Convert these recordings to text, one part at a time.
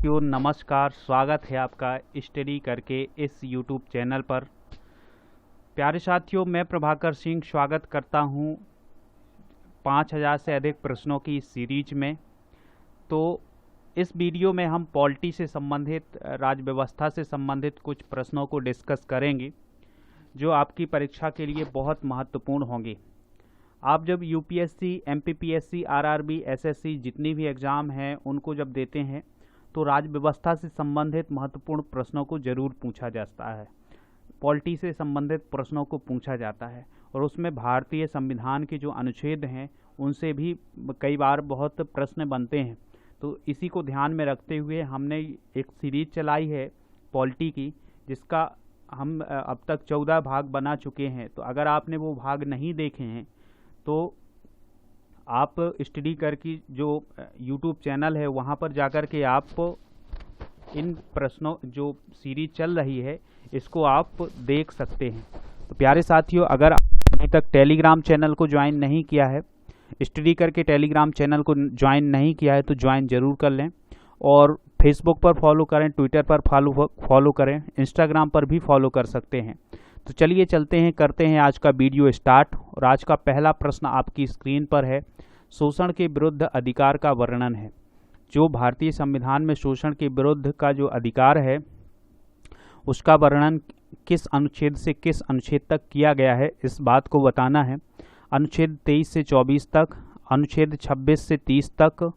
साथियों नमस्कार, स्वागत है आपका स्टडी करके इस यूट्यूब चैनल पर। प्यारे साथियों, मैं प्रभाकर सिंह स्वागत करता हूं 5000 से अधिक प्रश्नों की इस सीरीज में। तो इस वीडियो में हम पॉलिटी से संबंधित, राज्य व्यवस्था से संबंधित कुछ प्रश्नों को डिस्कस करेंगे जो आपकी परीक्षा के लिए बहुत महत्वपूर्ण होंगे। आप जब यूपीएससी, एमपीपीएससी, आरआरबी, एसएससी जितनी भी एग्ज़ाम हैं उनको जब देते हैं तो राज्य व्यवस्था से संबंधित महत्वपूर्ण प्रश्नों को जरूर पूछा जाता है, पॉलिटी से संबंधित प्रश्नों को पूछा जाता है और उसमें भारतीय संविधान के जो अनुच्छेद हैं उनसे भी कई बार बहुत प्रश्न बनते हैं। तो इसी को ध्यान में रखते हुए हमने एक सीरीज चलाई है पॉलिटी की, जिसका हम अब तक 14 भाग बना चुके हैं। तो अगर आपने वो भाग नहीं देखे हैं तो आप स्टडी कर की जो यूट्यूब चैनल है वहाँ पर जाकर के आप इन प्रश्नों, जो सीरीज चल रही है, इसको आप देख सकते हैं। तो प्यारे साथियों, अगर आप अभी तक टेलीग्राम चैनल को ज्वाइन नहीं किया है, स्टडी करके टेलीग्राम चैनल को ज्वाइन नहीं किया है तो ज्वाइन जरूर कर लें और फेसबुक पर फॉलो करें, ट्विटर पर फॉलो करें, इंस्टाग्राम पर भी फॉलो कर सकते हैं। तो चलिए चलते हैं, करते हैं आज का वीडियो स्टार्ट। और आज का पहला प्रश्न आपकी स्क्रीन पर है, शोषण के विरुद्ध अधिकार का वर्णन है। जो भारतीय संविधान में शोषण के विरुद्ध का जो अधिकार है उसका वर्णन किस अनुच्छेद से किस अनुच्छेद तक किया गया है, इस बात को बताना है। अनुच्छेद 23 से 24 तक, अनुच्छेद 26 से 30 तक,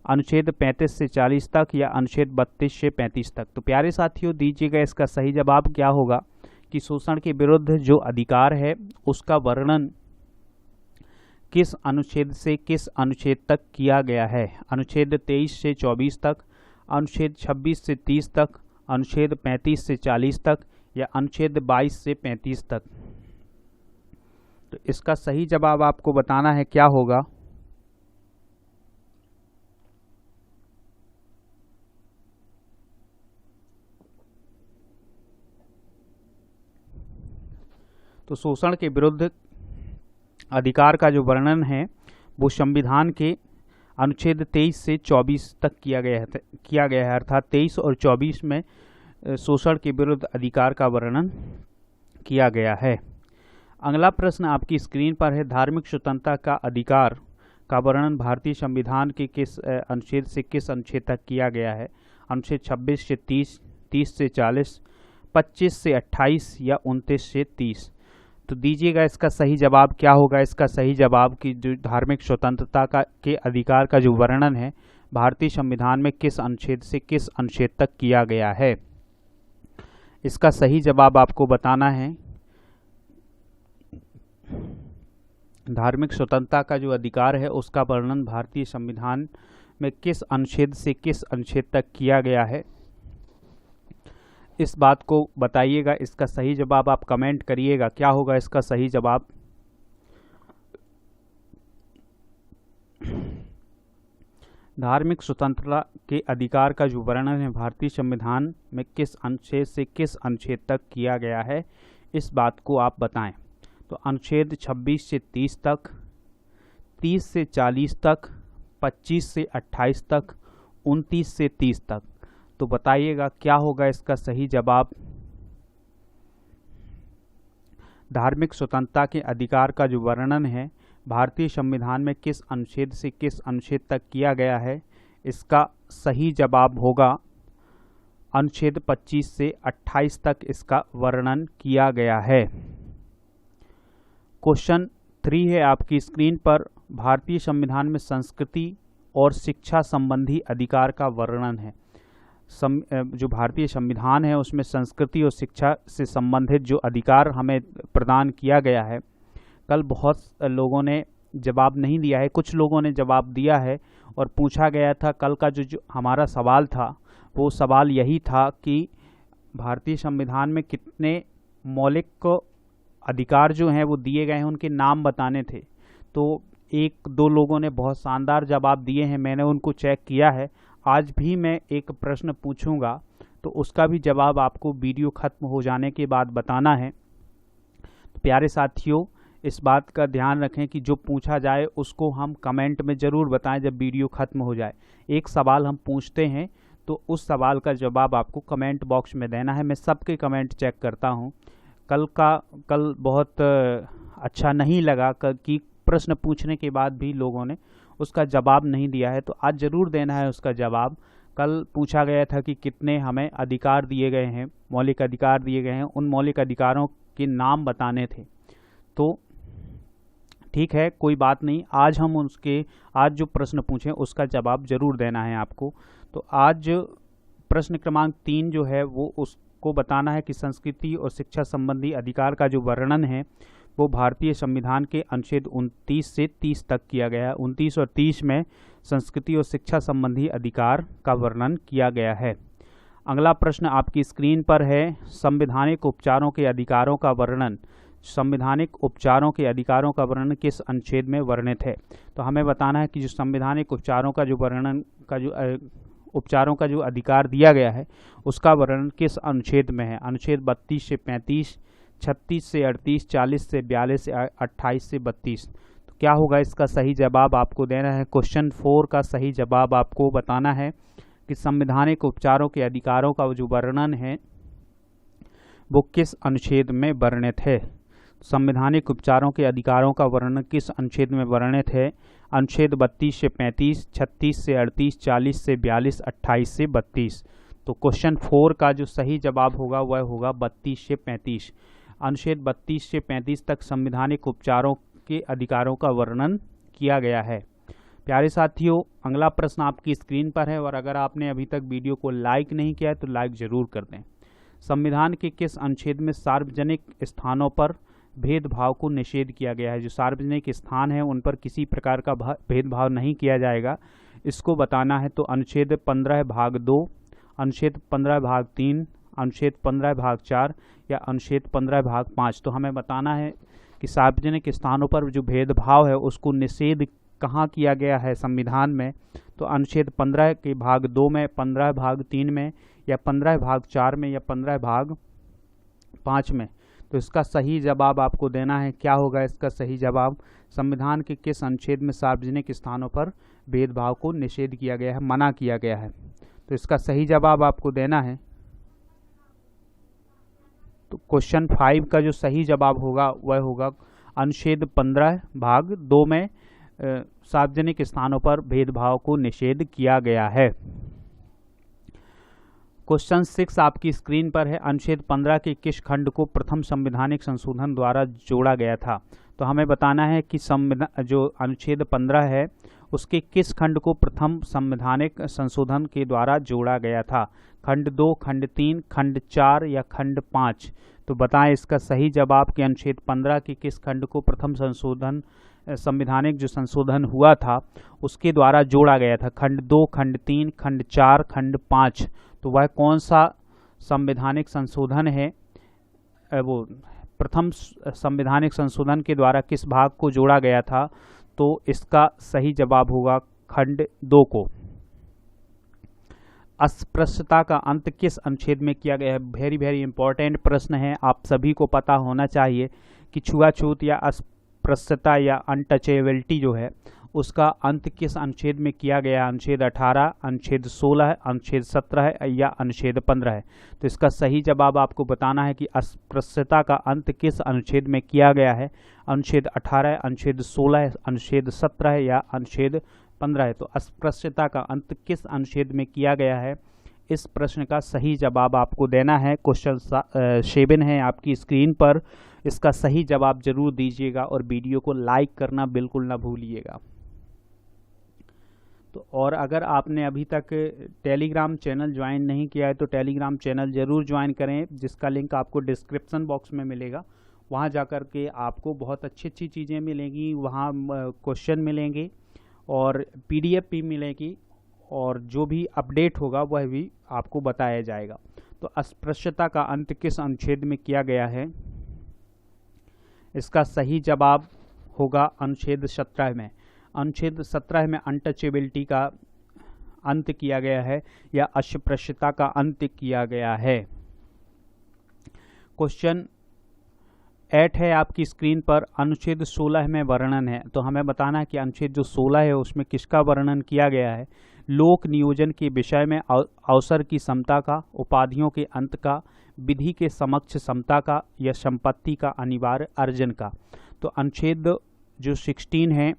अनुच्छेद 35 से 40 तक या अनुच्छेद 32 से 35 तक। तो प्यारे साथियों, दीजिएगा इसका सही जवाब क्या होगा कि शोषण के विरुद्ध जो अधिकार है उसका वर्णन किस अनुच्छेद से किस अनुच्छेद तक किया गया है। अनुच्छेद 23 से 24 तक, अनुच्छेद 26 से 30 तक, अनुच्छेद 35 से 40 तक या अनुच्छेद 22 से 35 तक। तो इसका सही जवाब आपको बताना है क्या होगा। तो शोषण के विरुद्ध अधिकार का जो वर्णन है वो संविधान के अनुच्छेद 23 से 24 तक किया गया है, अर्थात 23 और 24 में शोषण के विरुद्ध अधिकार का वर्णन किया गया है। अगला प्रश्न आपकी स्क्रीन पर है, धार्मिक स्वतंत्रता का अधिकार का वर्णन भारतीय संविधान के किस अनुच्छेद से किस अनुच्छेद तक किया गया है। अनुच्छेद 26 से 30, 30 से 40, 25 से 28 या 29 से 30। तो दीजिएगा इसका सही जवाब क्या होगा। इसका सही जवाब की जो धार्मिक स्वतंत्रता के अधिकार का जो वर्णन है भारतीय संविधान में किस अनुच्छेद से किस अनुच्छेद तक किया गया है, इसका सही जवाब आपको बताना है। धार्मिक स्वतंत्रता का जो अधिकार है उसका वर्णन भारतीय संविधान में किस अनुच्छेद से किस अनुच्छेद तक किया गया है, इस बात को बताइएगा। इसका सही जवाब आप कमेंट करिएगा, क्या होगा इसका सही जवाब। धार्मिक स्वतंत्रता के अधिकार का जो वर्णन है भारतीय संविधान में किस अनुच्छेद से किस अनुच्छेद तक किया गया है, इस बात को आप बताएं। तो अनुच्छेद 26 से 30 तक, 30 से 40 तक, 25 से 28 तक, 29 से 30 तक। तो बताइएगा क्या होगा इसका सही जवाब। धार्मिक स्वतंत्रता के अधिकार का जो वर्णन है भारतीय संविधान में किस अनुच्छेद से किस अनुच्छेद तक किया गया है, इसका सही जवाब होगा अनुच्छेद 25 से 28 तक इसका वर्णन किया गया है। क्वेश्चन 3 है आपकी स्क्रीन पर, भारतीय संविधान में संस्कृति और शिक्षा संबंधी अधिकार का वर्णन है। जो भारतीय संविधान है उसमें संस्कृति और शिक्षा से संबंधित जो अधिकार हमें प्रदान किया गया है, कल बहुत लोगों ने जवाब नहीं दिया है, कुछ लोगों ने जवाब दिया है और पूछा गया था। कल का जो हमारा सवाल था वो सवाल यही था कि भारतीय संविधान में कितने मौलिक अधिकार जो हैं वो दिए गए हैं, उनके नाम बताने थे। तो एक दो लोगों ने बहुत शानदार जवाब दिए हैं, मैंने उनको चेक किया है। आज भी मैं एक प्रश्न पूछूंगा तो उसका भी जवाब आपको वीडियो खत्म हो जाने के बाद बताना है। तो प्यारे साथियों, इस बात का ध्यान रखें कि जो पूछा जाए उसको हम कमेंट में ज़रूर बताएं जब वीडियो ख़त्म हो जाए। एक सवाल हम पूछते हैं तो उस सवाल का जवाब आपको कमेंट बॉक्स में देना है। मैं सबके कमेंट चेक करता हूँ। कल बहुत अच्छा नहीं लगा कि प्रश्न पूछने के बाद भी लोगों ने उसका जवाब नहीं दिया है, तो आज ज़रूर देना है उसका जवाब। कल पूछा गया था कि कितने हमें अधिकार दिए गए हैं, मौलिक अधिकार दिए गए हैं, उन मौलिक अधिकारों के नाम बताने थे। तो ठीक है, कोई बात नहीं, आज जो प्रश्न पूछें उसका जवाब जरूर देना है आपको। तो आज प्रश्न क्रमांक 3 जो है वो उसको बताना है कि संस्कृति और शिक्षा संबंधी अधिकार का जो वर्णन है वो भारतीय संविधान के अनुच्छेद 29 से 30 तक किया गया है। 29 और 30 में संस्कृति और शिक्षा संबंधी अधिकार का वर्णन किया गया है। अगला प्रश्न आपकी स्क्रीन पर है, संवैधानिक उपचारों के अधिकारों का वर्णन। संवैधानिक उपचारों के अधिकारों का वर्णन किस अनुच्छेद में वर्णित है? तो हमें बताना है कि जो संवैधानिक उपचारों का जो वर्णन का जो उपचारों का जो अधिकार दिया गया है उसका वर्णन किस अनुच्छेद में है? अनुच्छेद 32 से 35, 36 से 38, 40 से 42 से 28 से 32। तो क्या होगा इसका सही जवाब आपको देना है। क्वेश्चन 4 का सही जवाब आपको बताना है कि संवैधानिक उपचारों के अधिकारों का जो वर्णन है वो किस अनुच्छेद में वर्णित है। संवैधानिक उपचारों के अधिकारों का वर्णन किस अनुच्छेद में वर्णित है? अनुच्छेद 32 से 35, 36 से 38, 40 से 42, 28 से 32। तो क्वेश्चन 4 का जो सही जवाब होगा वह होगा 32 से 35। अनुच्छेद 32 से 35 तक संवैधानिक उपचारों के अधिकारों का वर्णन किया गया है। प्यारे साथियों, अगला प्रश्न आपकी स्क्रीन पर है और अगर आपने अभी तक वीडियो को लाइक नहीं किया है तो लाइक जरूर कर दें। संविधान के किस अनुच्छेद में सार्वजनिक स्थानों पर भेदभाव को निषेध किया गया है? जो सार्वजनिक स्थान है उन पर किसी प्रकार का भेदभाव नहीं किया जाएगा, इसको बताना है। तो अनुच्छेद 15 भाग 2, अनुच्छेद 15 भाग 3, अनुच्छेद 15 भाग 4 या अनुच्छेद 15 भाग 5। तो हमें बताना है कि सार्वजनिक स्थानों पर जो भेदभाव है उसको निषेध कहाँ किया गया है संविधान में? तो अनुच्छेद 15 के भाग 2 में, 15 भाग 3 में या 15 भाग 4 में या 15 भाग 5 में। तो इसका सही जवाब आपको देना है। क्या होगा इसका सही जवाब? संविधान के किस अनुच्छेद में सार्वजनिक स्थानों पर भेदभाव को निषेध किया गया है, मना किया गया है? तो इसका सही जवाब आपको देना है। तो क्वेश्चन 5 का जो सही जवाब होगा वह होगा अनुच्छेद 15 भाग 2 में सार्वजनिक स्थानों पर भेदभाव को निषेध किया गया है। क्वेश्चन 6 आपकी स्क्रीन पर है, अनुच्छेद 15 के किस खंड को प्रथम संवैधानिक संशोधन द्वारा जोड़ा गया था? तो हमें बताना है कि जो अनुच्छेद 15 है उसके किस खंड को प्रथम संवैधानिक संशोधन के द्वारा जोड़ा गया था? खंड 2, खंड 3, खंड 4 या खंड 5? तो बताएं इसका सही जवाब कि अनुच्छेद 15 के किस खंड को प्रथम संवैधानिक जो संशोधन हुआ था उसके द्वारा जोड़ा गया था? खंड 2, खंड 3, खंड 4, खंड 5। तो वह कौन सा संवैधानिक संशोधन है? वो प्रथम संवैधानिक संशोधन के द्वारा किस भाग को जोड़ा गया था? तो इसका सही जवाब होगा खंड 2 को। अस्पृश्यता का अंत किस अनुच्छेद में किया गया है? वेरी वेरी इंपॉर्टेंट प्रश्न है, आप सभी को पता होना चाहिए कि छुआछूत या अस्पृश्यता या अनटचेबिलिटी जो है उसका अंत किस अनुच्छेद में किया गया? अनुच्छेद 18, अनुच्छेद 16, अनुच्छेद 17 या अनुच्छेद 15 है। तो इसका सही जवाब आपको बताना है कि अस्पृश्यता का अंत किस अनुच्छेद में किया गया है? अनुच्छेद 18, अनुच्छेद 16, अनुच्छेद 17 या अनुच्छेद 15 है। तो अस्पृश्यता का अंत किस अनुच्छेद में किया गया है? इस प्रश्न का सही जवाब आपको देना है। क्वेश्चन 7 है आपकी स्क्रीन पर, इसका सही जवाब जरूर दीजिएगा और वीडियो को लाइक करना बिल्कुल ना भूलिएगा। तो और अगर आपने अभी तक टेलीग्राम चैनल ज्वाइन नहीं किया है तो टेलीग्राम चैनल ज़रूर ज्वाइन करें, जिसका लिंक आपको डिस्क्रिप्शन बॉक्स में मिलेगा। वहां जाकर के आपको बहुत अच्छी अच्छी चीज़ें मिलेंगी, वहां क्वेश्चन मिलेंगे और PDF भी मिलेगी और जो भी अपडेट होगा वह भी आपको बताया जाएगा। तो अस्पृश्यता का अंत किस अनुच्छेद में किया गया है? इसका सही जवाब होगा अनुच्छेद 17 में। अनुच्छेद 17 में अनटचेबिलिटी का अंत किया गया है या अस्पृश्यता का अंत किया गया है। क्वेश्चन 8 है आपकी स्क्रीन पर, अनुच्छेद 16 में वर्णन है। तो हमें बताना है कि अनुच्छेद जो 16 है उसमें किसका वर्णन किया गया है? लोक नियोजन के विषय में अवसर की समता का, उपाधियों के अंत का, विधि के समक्ष समता का या संपत्ति का अनिवार्य अर्जन का। तो अनुच्छेद जो 16 है,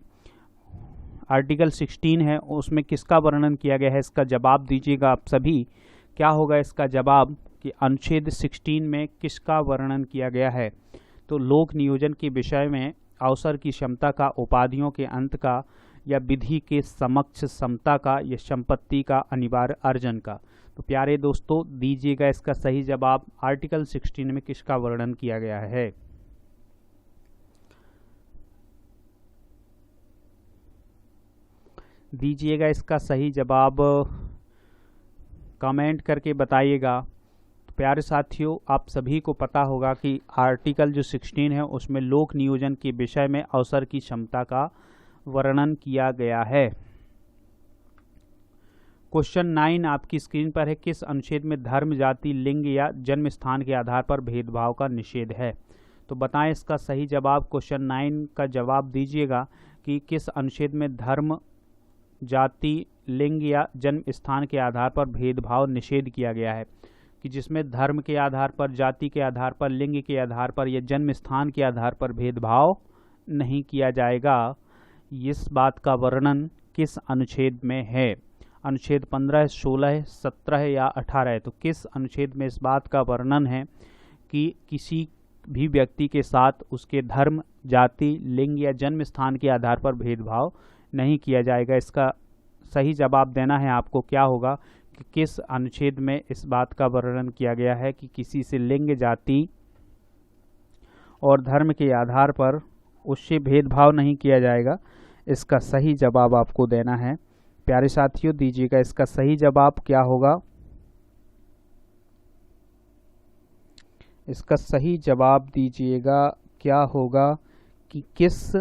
आर्टिकल 16 है, उसमें किसका वर्णन किया गया है, इसका जवाब दीजिएगा आप सभी। क्या होगा इसका जवाब कि अनुच्छेद 16 में किसका वर्णन किया गया है? तो लोक नियोजन के विषय में अवसर की क्षमता का, उपाधियों के अंत का या विधि के समक्ष समता का या संपत्ति का अनिवार्य अर्जन का। तो प्यारे दोस्तों, दीजिएगा इसका सही जवाब, आर्टिकल 16 में किसका वर्णन किया गया है? दीजिएगा इसका सही जवाब, कमेंट करके बताइएगा। तो प्यारे साथियों, आप सभी को पता होगा कि आर्टिकल जो 16 है उसमें लोक नियोजन के विषय में अवसर की क्षमता का वर्णन किया गया है। क्वेश्चन 9 आपकी स्क्रीन पर है। किस अनुच्छेद में धर्म, जाति, लिंग या जन्म स्थान के आधार पर भेदभाव का निषेध है? तो बताएं इसका सही जवाब। क्वेश्चन 9 का जवाब दीजिएगा कि किस अनुच्छेद में धर्म, जाति, लिंग या जन्म स्थान के आधार पर भेदभाव निषेध किया गया है। कि जिसमें धर्म के आधार पर, जाति के आधार पर, लिंग के आधार पर या जन्म स्थान के आधार पर भेदभाव नहीं किया जाएगा। इस बात का वर्णन किस अनुच्छेद में है? अनुच्छेद 15, 16, 17 या 18 है। तो किस अनुच्छेद में इस बात का वर्णन है कि किसी भी व्यक्ति के साथ उसके धर्म, जाति, लिंग या जन्म स्थान के आधार पर भेदभाव नहीं किया जाएगा? इसका सही जवाब देना है आपको। क्या होगा कि किस अनुच्छेद में इस बात का वर्णन किया गया है कि किसी से लिंग, जाति और धर्म के आधार पर उससे भेदभाव नहीं किया जाएगा? इसका सही जवाब आपको देना है। प्यारे साथियों, दीजिएगा इसका सही जवाब क्या होगा? इसका सही जवाब दीजिएगा क्या होगा कि किस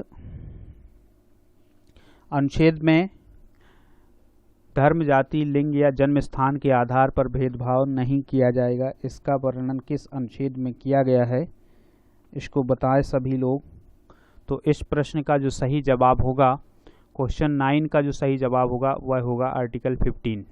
अनुच्छेद में धर्म, जाति, लिंग या जन्म स्थान के आधार पर भेदभाव नहीं किया जाएगा? इसका वर्णन किस अनुच्छेद में किया गया है, इसको बताएं सभी लोग। तो इस प्रश्न का जो सही जवाब होगा, क्वेश्चन 9 का जो सही जवाब होगा वह होगा आर्टिकल 15।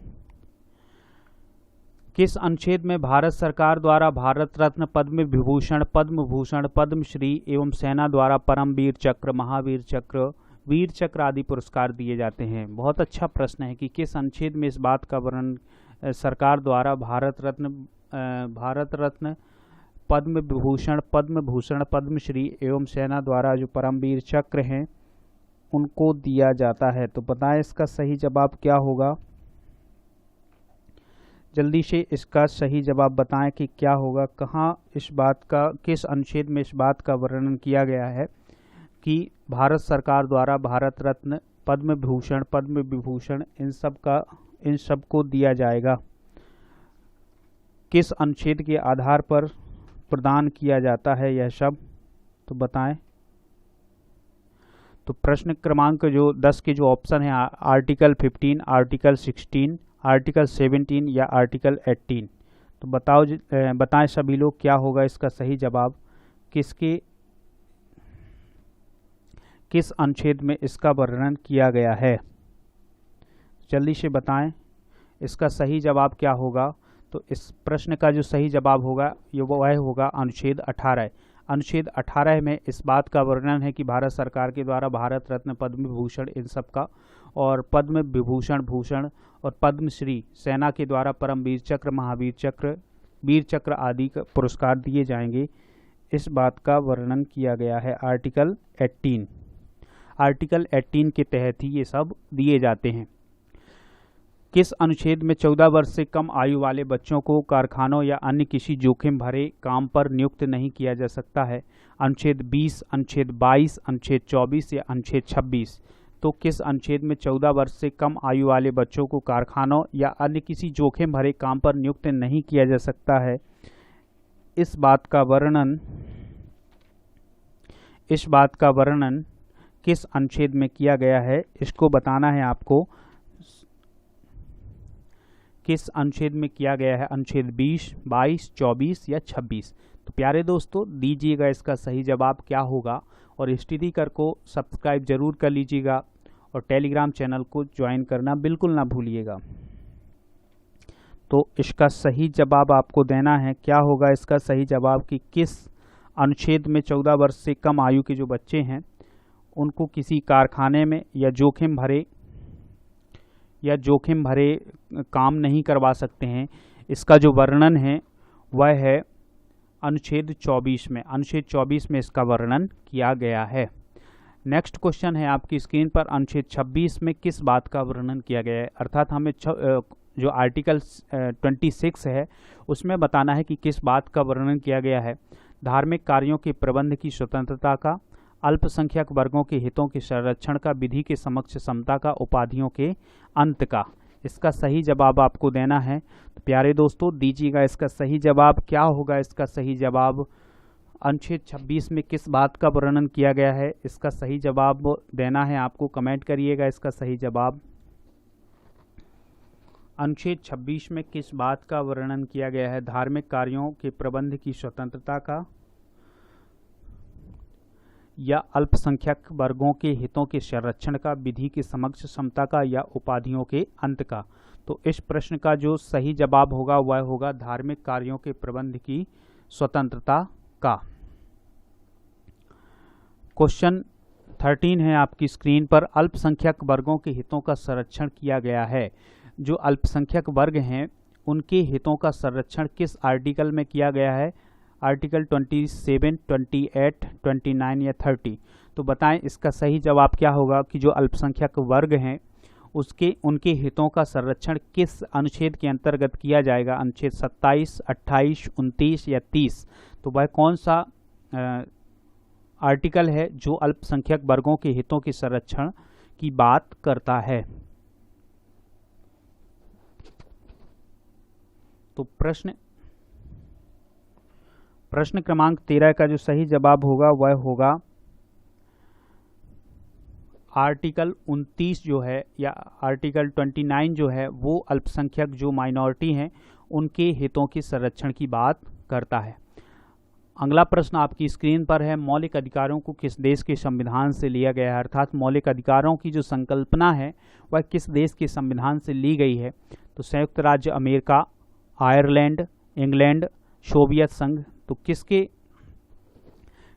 किस अनुच्छेद में भारत सरकार द्वारा भारत रत्न, पद्म विभूषण, पद्म भूषण, पद्मश्री एवं सेना द्वारा परमवीर चक्र, महावीर चक्र, वीर चक्र आदि पुरस्कार दिए जाते हैं? बहुत अच्छा प्रश्न है कि किस अनुच्छेद में इस बात का वर्णन सरकार द्वारा भारत रत्न, पद्म विभूषण, पद्म भूषण, पद्मश्री एवं सेना द्वारा जो परमवीर चक्र हैं उनको दिया जाता है? तो बताएं इसका सही जवाब क्या होगा? जल्दी से इसका सही जवाब बताएं कि क्या होगा। कहाँ इस बात का, किस अनुच्छेद में इस बात का वर्णन किया गया है कि भारत सरकार द्वारा भारत रत्न, पद्म भूषण, पद्म विभूषण इन सब को दिया जाएगा? किस अनुच्छेद के आधार पर प्रदान किया जाता है यह सब? तो बताएं। तो प्रश्न क्रमांक जो 10 के जो ऑप्शन है, आर्टिकल 15, आर्टिकल 16, आर्टिकल 17 या आर्टिकल 18। तो बताएं सभी लोग क्या होगा इसका सही जवाब। किस अनुच्छेद में इसका वर्णन किया गया है? जल्दी से बताएं इसका सही जवाब क्या होगा। तो इस प्रश्न का जो सही जवाब होगा वह होगा अनुच्छेद 18। अनुच्छेद 18 में इस बात का वर्णन है कि भारत सरकार के द्वारा भारत रत्न, पद्म विभूषण इन सब का, और पद्म विभूषण, भूषण और पद्मश्री सेना के द्वारा परमवीर चक्र, महावीर चक्र, वीर चक्र आदि का पुरस्कार दिए जाएंगे। इस बात का वर्णन किया गया है आर्टिकल 18। आर्टिकल 18 के तहत ही ये सब दिए जाते हैं। किस अनुच्छेद में 14 वर्ष से कम आयु वाले बच्चों को कारखानों या अन्य किसी जोखिम भरे काम पर नियुक्त नहीं किया जा सकता है? अनुच्छेद 20, अनुच्छेद 22, अनुच्छेद 24 या अनुच्छेद 26? तो किस अनुच्छेद में 14 वर्ष से कम आयु वाले बच्चों को कारखानों या अन्य किसी जोखिम भरे काम पर नियुक्त नहीं किया जा सकता है? इस बात का वर्णन किस अनुच्छेद में किया गया है, इसको बताना है आपको। किस अनुच्छेद में किया गया है? अनुच्छेद 20, 22, 24 या 26? तो प्यारे दोस्तों, दीजिएगा इसका सही जवाब क्या होगा। और स्टडी कर को सब्सक्राइब जरूर कर लीजिएगा और टेलीग्राम चैनल को ज्वाइन करना बिल्कुल ना भूलिएगा। तो इसका सही जवाब आपको देना है। क्या होगा इसका सही जवाब कि किस अनुच्छेद में 14 वर्ष से कम आयु के जो बच्चे हैं उनको किसी कारखाने में या जोखिम भरे काम नहीं करवा सकते हैं। इसका जो वर्णन है वह है अनुच्छेद 24 में। अनुच्छेद 24 में इसका वर्णन किया गया है। नेक्स्ट क्वेश्चन है आपकी स्क्रीन पर, अनुच्छेद 26 में किस बात का वर्णन किया गया है, अर्थात हमें जो आर्टिकल 26 है उसमें बताना है कि किस बात का वर्णन किया गया है। धार्मिक कार्यों के प्रबंध की स्वतंत्रता का, अल्पसंख्यक वर्गों के हितों के संरक्षण का, विधि के समक्ष समता का, उपाधियों के अंत का। इसका सही जवाब आपको देना है। तो प्यारे दोस्तों दीजिएगा इसका सही जवाब। क्या होगा इसका सही जवाब? अनुच्छेद 26 में किस बात का वर्णन किया गया है, इसका सही जवाब देना है आपको। कमेंट करिएगा इसका सही जवाब। अनुच्छेद 26 में किस बात का वर्णन किया गया है? धार्मिक कार्यों के प्रबंध की स्वतंत्रता का, या अल्पसंख्यक वर्गों के हितों के संरक्षण का, विधि के समक्ष समता का, या उपाधियों के अंत का। तो इस प्रश्न का जो सही जवाब होगा वह होगा धार्मिक कार्यों के प्रबंध की स्वतंत्रता का। क्वेश्चन 13 है आपकी स्क्रीन पर, अल्पसंख्यक वर्गों के हितों का संरक्षण किया गया है। जो अल्पसंख्यक वर्ग हैं उनके हितों का संरक्षण किस आर्टिकल में किया गया है? आर्टिकल 27, 28, 29 या 30। तो बताएं इसका सही जवाब क्या होगा कि जो अल्पसंख्यक वर्ग हैं उनके हितों का संरक्षण किस अनुच्छेद के अंतर्गत किया जाएगा? अनुच्छेद 27, 28, 29 या 30। तो वह कौन सा आर्टिकल है जो अल्पसंख्यक वर्गों के हितों के संरक्षण की बात करता है? तो प्रश्न क्रमांक 13 का जो सही जवाब होगा वह होगा आर्टिकल 29 जो है, या आर्टिकल 29 जो है वो अल्पसंख्यक जो माइनॉरिटी हैं उनके हितों के संरक्षण की बात करता है। अगला प्रश्न आपकी स्क्रीन पर है, मौलिक अधिकारों को किस देश के संविधान से लिया गया है? अर्थात मौलिक अधिकारों की जो संकल्पना है वह किस देश के संविधान से ली गई है? तो संयुक्त राज्य अमेरिका, आयरलैंड, इंग्लैंड, सोवियत संघ। तो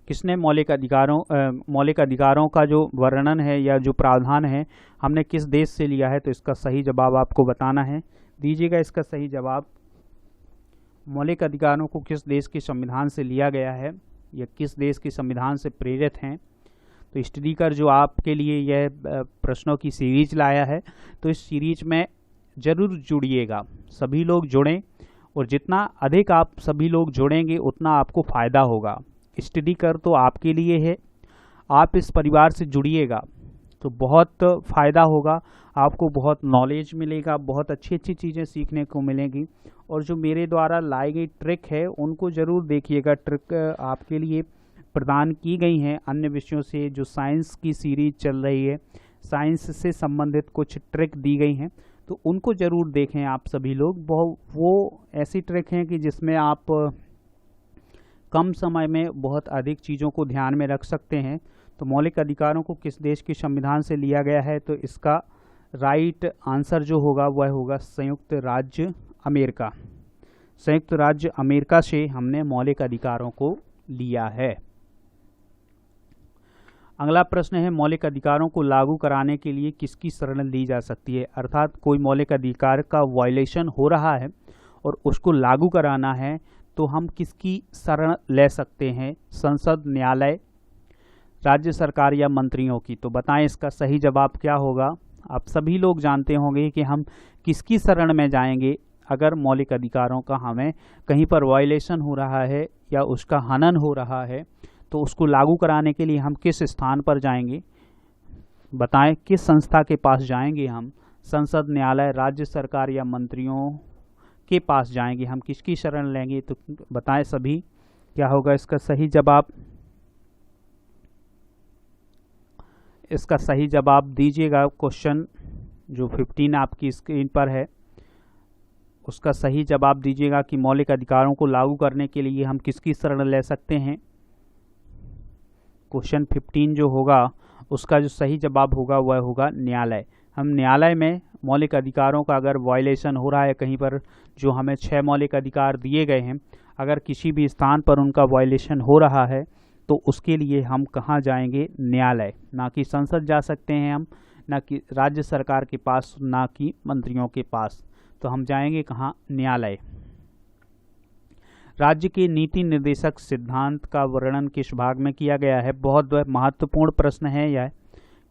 किसने मौलिक अधिकारों का जो वर्णन है या जो प्रावधान है हमने किस देश से लिया है? तो इसका सही जवाब आपको बताना है। दीजिएगा इसका सही जवाब। मौलिक अधिकारों को किस देश के संविधान से लिया गया है या किस देश के संविधान से प्रेरित हैं? तो स्टडी कर जो आपके लिए यह प्रश्नों की सीरीज लाया है, तो इस सीरीज में जरूर जुड़िएगा, सभी लोग जुड़ें, और जितना अधिक आप सभी लोग जुड़ेंगे उतना आपको फ़ायदा होगा। स्टडी कर तो आपके लिए है, आप इस परिवार से जुड़िएगा तो बहुत फ़ायदा होगा, आपको बहुत नॉलेज मिलेगा, बहुत अच्छी अच्छी चीज़ें सीखने को मिलेंगी। और जो मेरे द्वारा लाई गई ट्रिक है उनको ज़रूर देखिएगा। ट्रिक आपके लिए प्रदान की गई हैं अन्य विषयों से, जो साइंस की सीरीज चल रही है, साइंस से संबंधित कुछ ट्रिक दी गई हैं, तो उनको ज़रूर देखें आप सभी लोग। वो ऐसी ट्रिक हैं कि जिसमें आप कम समय में बहुत अधिक चीज़ों को ध्यान में रख सकते हैं। तो मौलिक अधिकारों को किस देश के संविधान से लिया गया है? तो इसका राइट आंसर जो होगा वह होगा संयुक्त राज्य अमेरिका। संयुक्त राज्य अमेरिका से हमने मौलिक अधिकारों को लिया है। अगला प्रश्न है, मौलिक अधिकारों को लागू कराने के लिए किसकी शरण ली जा सकती है? अर्थात कोई मौलिक अधिकार का वायलेशन हो रहा है और उसको लागू कराना है तो हम किसकी शरण ले सकते हैं? संसद, न्यायालय, राज्य सरकार या मंत्रियों की। तो बताएं इसका सही जवाब क्या होगा? आप सभी लोग जानते होंगे कि हम किसकी शरण में जाएंगे अगर मौलिक अधिकारों का हमें कहीं पर वायलेशन हो रहा है या उसका हनन हो रहा है, तो उसको लागू कराने के लिए हम किस स्थान पर जाएंगे? बताएं किस संस्था के पास जाएंगे हम? संसद, न्यायालय, राज्य सरकार या मंत्रियों के पास जाएंगे? हम किसकी शरण लेंगे? तो बताएं सभी क्या होगा इसका सही जवाब? इसका सही जवाब दीजिएगा। क्वेश्चन जो 15 आपकी स्क्रीन पर है उसका सही जवाब दीजिएगा कि मौलिक अधिकारों को लागू करने के लिए हम किसकी शरण ले सकते हैं। क्वेश्चन 15 जो होगा उसका जो सही जवाब होगा वह होगा न्यायालय। हम न्यायालय में मौलिक अधिकारों का अगर वायलेशन हो रहा है कहीं पर, जो हमें 6 मौलिक अधिकार दिए गए हैं, अगर किसी भी स्थान पर उनका वायलेशन हो रहा है तो उसके लिए हम कहाँ जाएंगे? न्यायालय। ना कि संसद जा सकते हैं हम, ना कि राज्य सरकार के पास, ना कि मंत्रियों के पास। तो हम जाएंगे कहाँ? न्यायालय। राज्य के नीति निर्देशक सिद्धांत का वर्णन किस भाग में किया गया है? बहुत महत्वपूर्ण प्रश्न है यह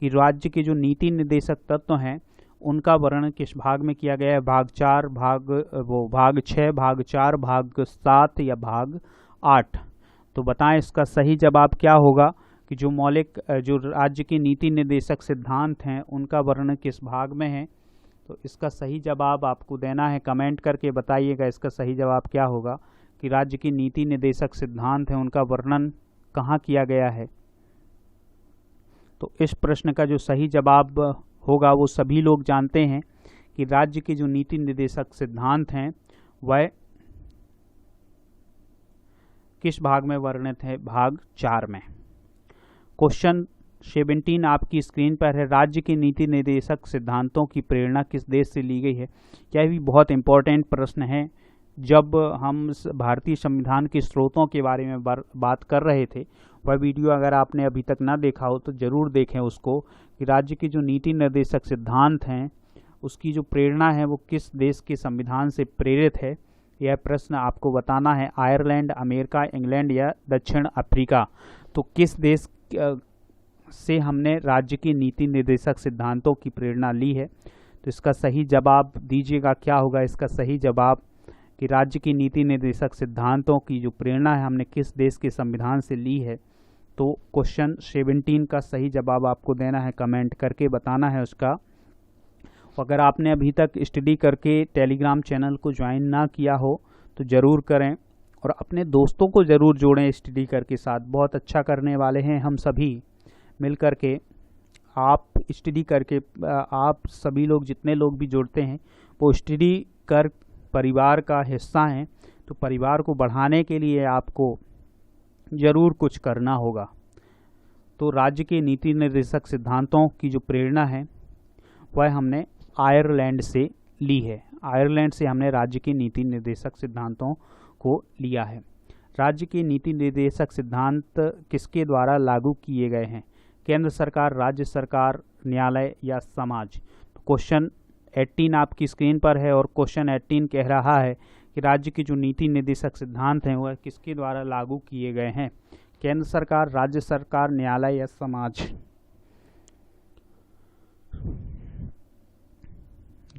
कि राज्य के जो नीति निर्देशक तत्व हैं उनका वर्णन किस भाग में किया गया है? भाग 4, भाग 6, भाग 4, भाग 7 या भाग 8? तो बताएं इसका सही जवाब क्या होगा कि जो राज्य के नीति निर्देशक सिद्धांत हैं उनका वर्णन किस भाग में है? तो इसका सही जवाब आपको देना है, कमेंट करके बताइएगा इसका सही जवाब क्या होगा कि राज्य की नीति निर्देशक सिद्धांत हैं उनका वर्णन कहाँ किया गया है। तो इस प्रश्न का जो सही जवाब होगा वो सभी लोग जानते हैं कि राज्य के जो नीति निर्देशक सिद्धांत हैं वह किस भाग में वर्णित है? भाग 4 में। क्वेश्चन 17 आपकी स्क्रीन पर है। राज्य के नीति निर्देशक सिद्धांतों की प्रेरणा किस देश से ली गई है? यह भी बहुत इंपॉर्टेंट प्रश्न है। जब हम भारतीय संविधान के स्रोतों के बारे में बात कर रहे थे, वह वीडियो अगर आपने अभी तक ना देखा हो तो ज़रूर देखें उसको, कि राज्य के जो नीति निर्देशक सिद्धांत हैं उसकी जो प्रेरणा है वो किस देश के संविधान से प्रेरित है। यह प्रश्न आपको बताना है। आयरलैंड, अमेरिका, इंग्लैंड या दक्षिण अफ्रीका? तो किस देश से हमने राज्य की नीति निर्देशक सिद्धांतों की प्रेरणा ली है? तो इसका सही जवाब दीजिएगा क्या होगा? इसका सही जवाब कि राज्य की नीति निर्देशक सिद्धांतों की जो प्रेरणा है हमने किस देश के संविधान से ली है। तो क्वेश्चन 17 का सही जवाब आपको देना है, कमेंट करके बताना है उसका। अगर आपने अभी तक स्टडी करके टेलीग्राम चैनल को ज्वाइन ना किया हो तो ज़रूर करें और अपने दोस्तों को ज़रूर जोड़ें स्टडी करके साथ। बहुत अच्छा करने वाले हैं हम सभी मिल करके। आप स्टडी करके, आप सभी लोग जितने लोग भी जुड़ते हैं वो स्टडी कर परिवार का हिस्सा हैं। तो परिवार को बढ़ाने के लिए आपको ज़रूर कुछ करना होगा। तो राज्य के नीति निर्देशक सिद्धांतों की जो प्रेरणा है वह हमने आयरलैंड से ली है। आयरलैंड से हमने राज्य के नीति निर्देशक सिद्धांतों को लिया है। राज्य के नीति निर्देशक सिद्धांत किसके द्वारा लागू किए गए हैं? केंद्र सरकार, राज्य सरकार, न्यायालय या समाज? तो क्वेश्चन 18 आपकी स्क्रीन पर है और क्वेश्चन 18 कह रहा है कि राज्य की जो नीति निर्देशक सिद्धांत हैं वह किसके द्वारा लागू किए गए हैं? केंद्र सरकार, राज्य सरकार, न्यायालय या समाज?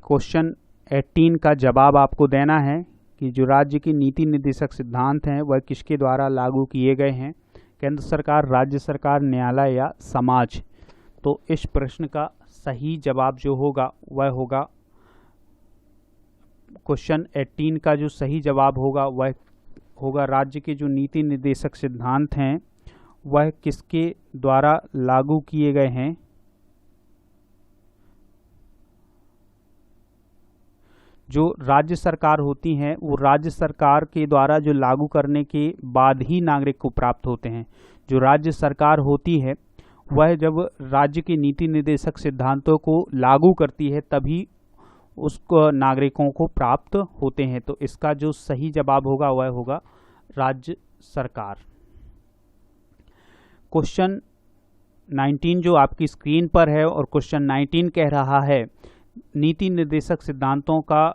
क्वेश्चन 18 का जवाब आपको देना है कि जो राज्य की नीति निर्देशक सिद्धांत हैं वह किसके द्वारा लागू किए गए हैं? केंद्र सरकार, राज्य सरकार, न्यायालय या समाज? तो इस प्रश्न का सही जवाब जो होगा वह होगा क्वेश्चन 18 का जो सही जवाब होगा वह होगा राज्य के जो नीति निर्देशक सिद्धांत हैं वह किसके द्वारा लागू किए गए हैं? जो राज्य सरकार होती हैं वो राज्य सरकार के द्वारा जो लागू करने के बाद ही नागरिक को प्राप्त होते हैं। जो राज्य सरकार होती है वह जब राज्य के नीति निर्देशक सिद्धांतों को लागू करती है तभी उसको नागरिकों को प्राप्त होते हैं। तो इसका जो सही जवाब होगा वह होगा राज्य सरकार। क्वेश्चन 19 जो आपकी स्क्रीन पर है और क्वेश्चन 19 कह रहा है नीति निर्देशक सिद्धांतों का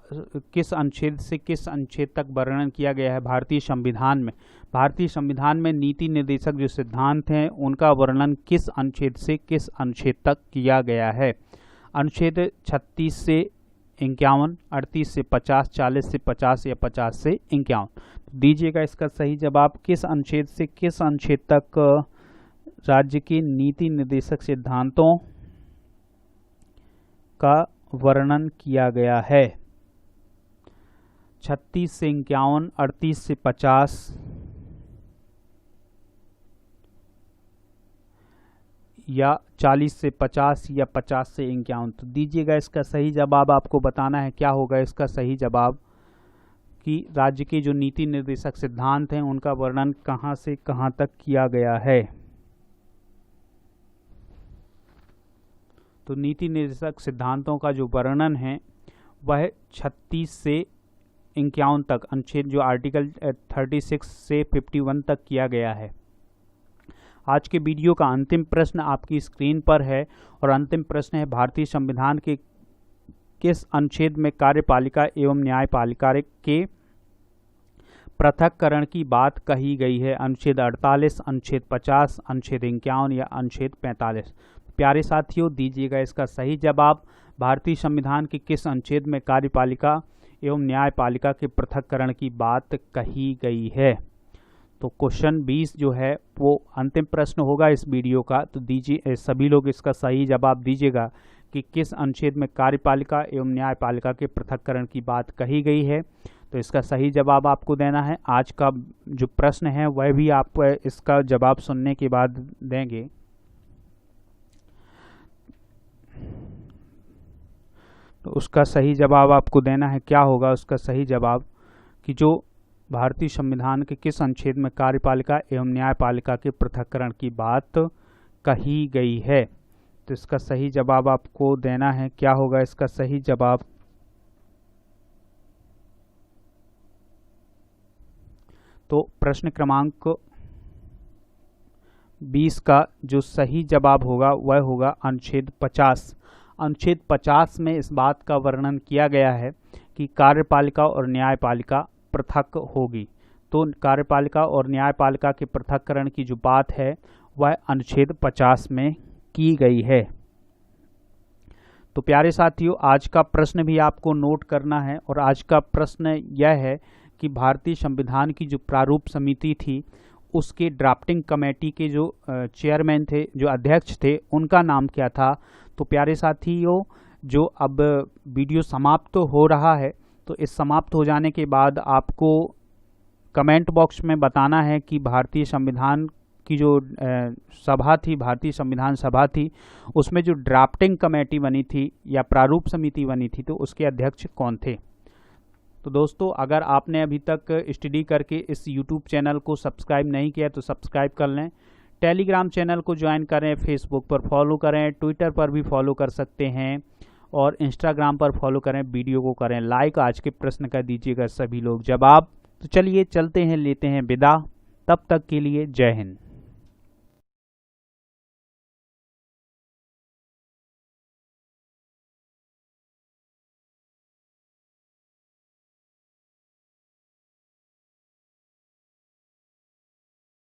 किस अनुच्छेद से किस अनुच्छेद तक वर्णन किया गया है भारतीय संविधान में? भारतीय संविधान में नीति निर्देशक जो सिद्धांत हैं उनका वर्णन किस अनुच्छेद से किस अनुच्छेद तक किया गया है? अनुच्छेद 36 से 51, 38 से 50, 40 से 50 या 50 से 51? दीजिएगा इसका सही जवाब। किस अनुच्छेद से किस अनुच्छेद तक राज्य के नीति निर्देशक सिद्धांतों का वर्णन किया गया है? 36 से 51, 38 से 50 या 40 से 50 या 50 से 51? तो दीजिएगा इसका सही जवाब। आपको बताना है क्या होगा इसका सही जवाब कि राज्य के जो नीति निर्देशक सिद्धांत हैं उनका वर्णन कहाँ से कहाँ तक किया गया है। तो नीति निर्देशक सिद्धांतों का जो वर्णन है वह 36 से 51 तक, अनुच्छेद जो आर्टिकल 36 से 51 तक किया गया है। आज के वीडियो का अंतिम प्रश्न आपकी स्क्रीन पर है और अंतिम प्रश्न है, भारतीय संविधान के किस अनुच्छेद में कार्यपालिका एवं न्यायपालिका के पृथक्करण की बात कही गई है? अनुच्छेद 48, अनुच्छेद 50, अनुच्छेद 51 या अनुच्छेद 45? प्यारे साथियों, दीजिएगा इसका सही जवाब। भारतीय संविधान के किस अनुच्छेद में कार्यपालिका एवं न्यायपालिका के पृथक्करण की बात कही गई है? तो क्वेश्चन 20 जो है वो अंतिम प्रश्न होगा इस वीडियो का। तो दीजिए, सभी लोग इसका सही जवाब दीजिएगा कि किस अनुच्छेद में कार्यपालिका एवं न्यायपालिका के पृथक्करण की बात कही गई है। तो इसका सही जवाब आपको देना है। आज का जो प्रश्न है वह भी आप इसका जवाब सुनने के बाद देंगे। तो उसका सही जवाब आपको देना है, क्या होगा उसका सही जवाब, कि जो भारतीय संविधान के किस अनुच्छेद में कार्यपालिका एवं न्यायपालिका के पृथक्करण की बात कही गई है। तो इसका सही जवाब आपको देना है, क्या होगा इसका सही जवाब। तो प्रश्न क्रमांक 20 का जो सही जवाब होगा वह होगा अनुच्छेद 50। अनुच्छेद 50 में इस बात का वर्णन किया गया है कि कार्यपालिका और न्यायपालिका पृथक होगी। तो कार्यपालिका और न्यायपालिका के पृथक्करण की जो बात है वह अनुच्छेद 50 में की गई है। तो प्यारे साथियों, आज का प्रश्न भी आपको नोट करना है और आज का प्रश्न यह है कि भारतीय संविधान की जो प्रारूप समिति थी उसके ड्राफ्टिंग कमेटी के जो चेयरमैन थे, जो अध्यक्ष थे, उनका नाम क्या था। तो प्यारे साथियों, जो अब वीडियो समाप्त तो हो रहा है, तो इस समाप्त हो जाने के बाद आपको कमेंट बॉक्स में बताना है कि भारतीय संविधान की जो सभा थी, भारतीय संविधान सभा थी, उसमें जो ड्राफ्टिंग कमेटी बनी थी या प्रारूप समिति बनी थी, तो उसके अध्यक्ष कौन थे। तो दोस्तों, अगर आपने अभी तक स्टडी करके इस यूट्यूब चैनल को सब्सक्राइब नहीं किया तो सब्सक्राइब कर लें। टेलीग्राम चैनल को ज्वाइन करें, फेसबुक पर फॉलो करें, ट्विटर पर भी फॉलो कर सकते हैं और इंस्टाग्राम पर फॉलो करें। वीडियो को करें लाइक। आज के प्रश्न का दीजिएगा सभी लोग जवाब। तो चलिए चलते हैं, लेते हैं विदा। तब तक के लिए जय हिंद।